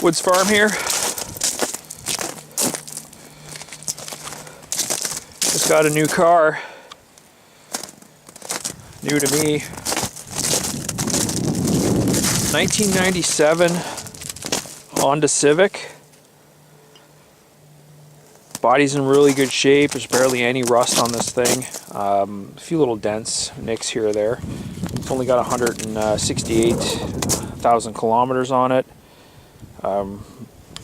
Woods Farm here. Just got a new car. New to me. 1997 Honda Civic. Body's in really good shape. There's barely any rust on this thing. A few little dents, nicks here or there. It's only got 168,000 kilometers on it.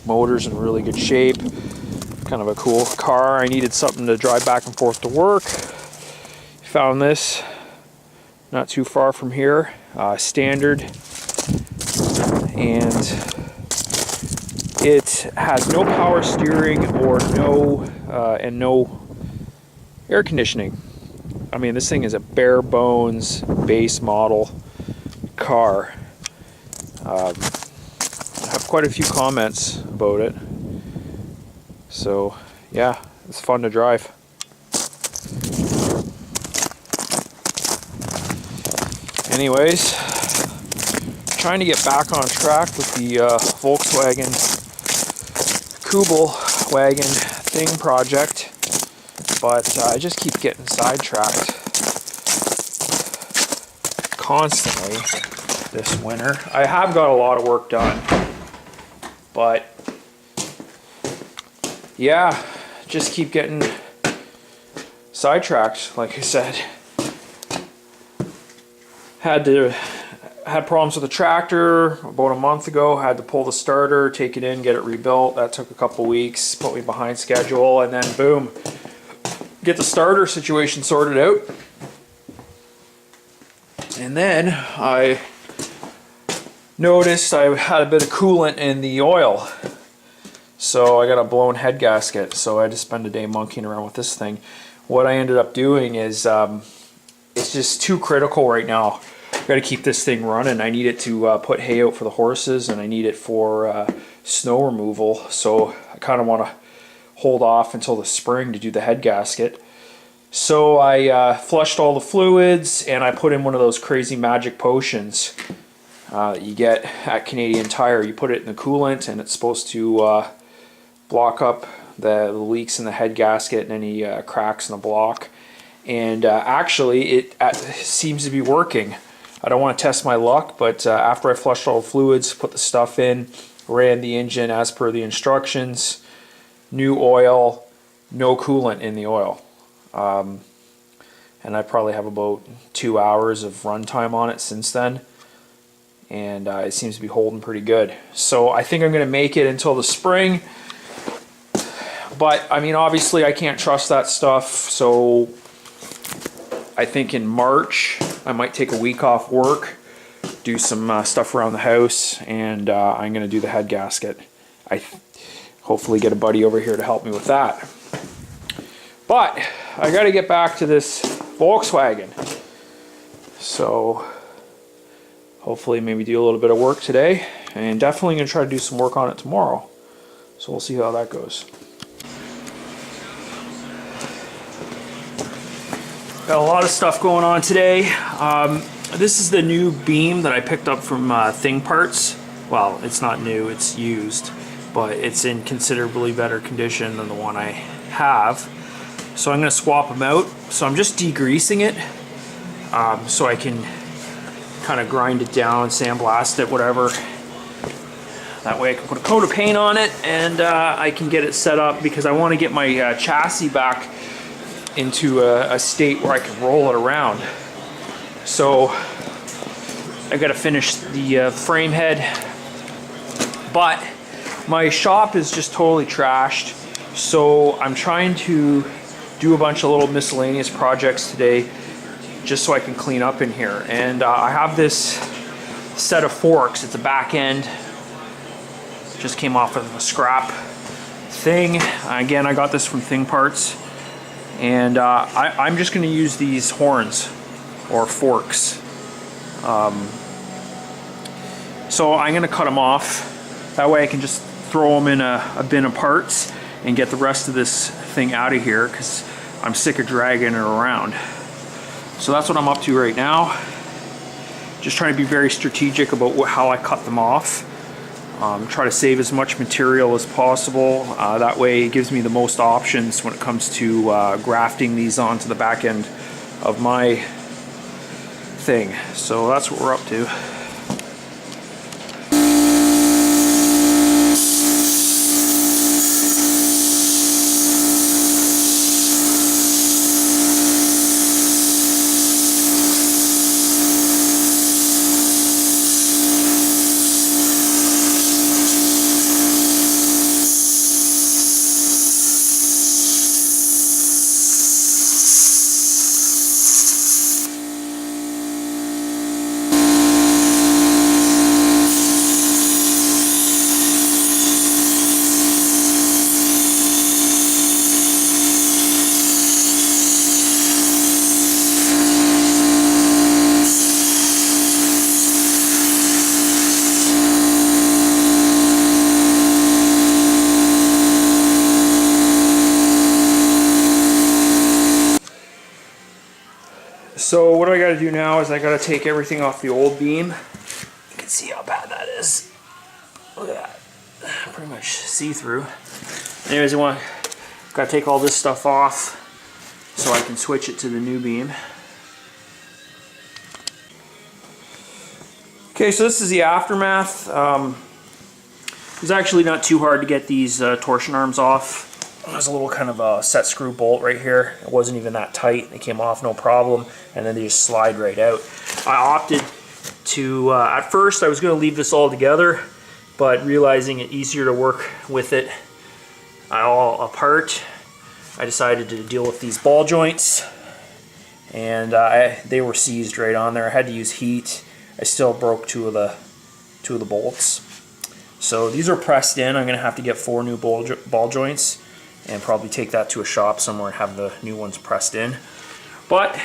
Motor's in really good shape. Kind of a cool car. I needed something to drive back and forth to work. Found this not too far from here. Standard. And it has no power steering or no air conditioning. I mean, this thing is a bare bones base model car. I have quite a few comments about it. So yeah, it's fun to drive. Anyways, trying to get back on track with the Volkswagen Kubelwagen thing project, but I just keep getting sidetracked constantly this winter. I have got a lot of work done, but yeah, just keep getting sidetracked. Like I said, had problems with the tractor about a month ago. Had to pull the starter, take it in, get it rebuilt. That took a couple weeks, put me behind schedule, and then boom, get the starter situation sorted out. And then I noticed I had a bit of coolant in the oil. So I got a blown head gasket, so I had to spend a day monkeying around with this thing. What I ended up doing is, it's just too critical right now. Got to keep this thing running. I need it to put hay out for the horses, and I need it for snow removal. So I kind of want to hold off until the spring to do the head gasket. So I flushed all the fluids, and I put in one of those crazy magic potions that you get at Canadian Tire. You put it in the coolant, and it's supposed to block up the leaks in the head gasket and any cracks in the block. And actually it seems to be working. I don't want to test my luck, but after I flushed all the fluids, put the stuff in, ran the engine as per the instructions, new oil, no coolant in the oil. And I probably have about 2 hours of runtime on it since then, and it seems to be holding pretty good. So I think I'm going to make it until the spring. But I mean, obviously I can't trust that stuff, so I think in March I might take a week off work, do some stuff around the house, and I'm going to do the head gasket. I hopefully get a buddy over here to help me with that. But I got to get back to this Volkswagen. So hopefully maybe do a little bit of work today, and definitely going to try to do some work on it tomorrow. So we'll see how that goes. Got a lot of stuff going on today. This is the new beam that I picked up from Thing Parts. Well, it's not new, it's used, but it's in considerably better condition than the one I have. So I'm going to swap them out. So I'm just degreasing it so I can kind of grind it down, sandblast it, whatever. That way I can put a coat of paint on it, and I can get it set up, because I want to get my chassis back into a state where I can roll it around. So I got to finish the frame head, but my shop is just totally trashed. So I'm trying to do a bunch of little miscellaneous projects today, just so I can clean up in here. And I have this set of forks. It's a back end. Just came off of a scrap thing. Again, I got this from Thing Parts. And I'm just going to use these horns or forks. So I'm going to cut them off. That way I can just throw them in a bin of parts and get the rest of this thing out of here, because I'm sick of dragging it around. So that's what I'm up to right now. Just trying to be very strategic about how I cut them off. Try to save as much material as possible. That way it gives me the most options when it comes to grafting these onto the back end of my thing. So that's what we're up to. So what I got to do now is I got to take everything off the old beam. You can see how bad that is. Look at that. Pretty much see-through. Anyways, got to take all this stuff off so I can switch it to the new beam. Okay, so this is the aftermath. It was actually not too hard to get these torsion arms off. There's a little kind of a set screw bolt right here. It wasn't even that tight. It came off no problem, and then they just slide right out. I opted to, at first I was going to leave this all together, but realizing it easier to work with it all apart, I decided to deal with these ball joints, and they were seized right on there. I had to use heat. I still broke two of the bolts. So these are pressed in. I'm going to have to get 4 new ball joints and probably take that to a shop somewhere and have the new ones pressed in. But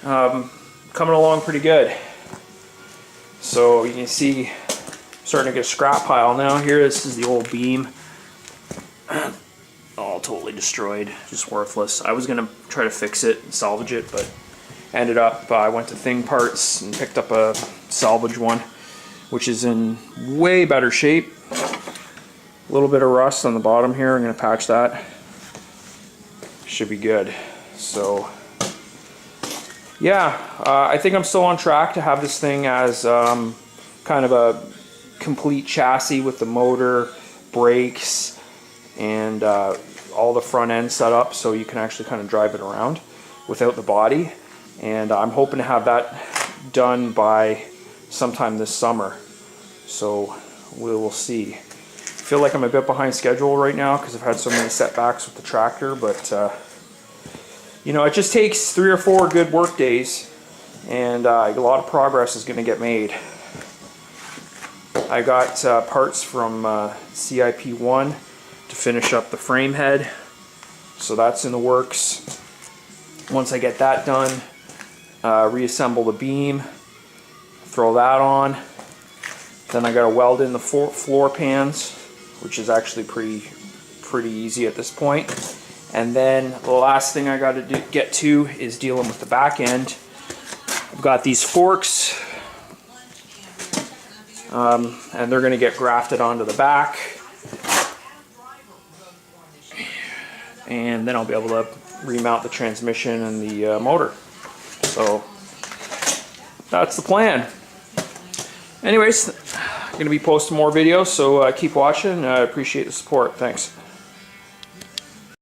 coming along pretty good. So you can see starting to get a scrap pile now here. This is the old beam. All totally destroyed, just worthless. I was going to try to fix it and salvage it, but ended up, I went to Thing Parts and picked up a salvage one, which is in way better shape. A little bit of rust on the bottom here. I'm going to patch that. Should be good. So yeah, I think I'm still on track to have this thing as kind of a complete chassis with the motor, brakes, and all the front end set up so you can actually kind of drive it around without the body. And I'm hoping to have that done by sometime this summer. So we will see. I feel like I'm a bit behind schedule right now because I've had so many setbacks with the tractor, but you know, it just takes 3 or 4 good work days, and a lot of progress is going to get made. I got parts from CIP1 to finish up the frame head, so that's in the works. Once I get that done, reassemble the beam, throw that on. Then I got to weld in the floor pans, which is actually pretty easy at this point. And then the last thing I got to get to is dealing with the back end. I've got these forks, and they're going to get grafted onto the back. And then I'll be able to remount the transmission and the motor. So that's the plan. Anyways, I'm going to be posting more videos, so keep watching. I appreciate the support. Thanks.